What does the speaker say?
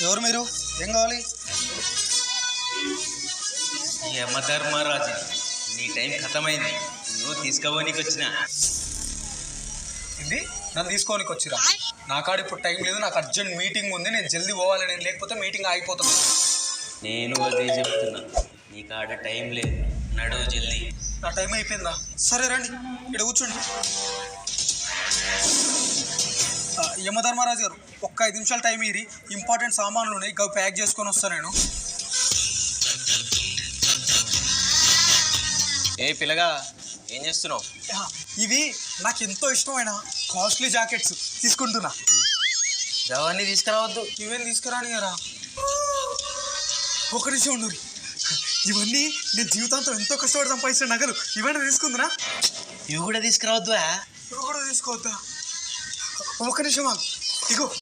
ఎవరు మీరు? ఏం కావాలి? యమధర్మరాజు, నీ టైం ఖతమైంది. నువ్వు తీసుకోవడానికి వచ్చిన. ఇది నన్ను తీసుకోనికి వచ్చిరా? నా కాడ ఇప్పుడు టైం లేదు, నాకు అర్జెంట్ మీటింగ్ ఉంది, నేను జల్దీ పోవాలి. నేను లేకపోతే మీటింగ్ ఆగిపోతుంది. నేను అదే చెప్తున్నా, నీ కాడ టైం లేదు, నడువు జల్దీ. నా టైం అయిపోయిందా? సరే రండి, ఇక్కడ కూర్చోండి. యమధర్మరాజు గారు, ఒక్క 5 నిమిషాలు టైం ఇరి. ఇంపార్టెంట్ సామాన్లు ఉన్నాయి, ఇక ప్యాక్ చేసుకొని వస్తాను నేను. ఏ పిల్లగా, ఏం చేస్తున్నావు? ఇవి నాకు ఎంతో ఇష్టమైన కాస్ట్లీ జాకెట్స్ తీసుకుంటున్నా. అవన్నీ తీసుకురావద్దు. ఇవేం తీసుకురాని గారా? ఒక నిమిషం ఉండు. ఇవన్నీ నేను జీవితాంతం ఎంతో కష్టపడి సంపాదించిన నగలు. ఇవన్నీ తీసుకుందునా? ఇవి కూడా తీసుకురావద్దు. ఇవి కూడా తీసుకోవద్దా? ఒక నిమిషం ఇగో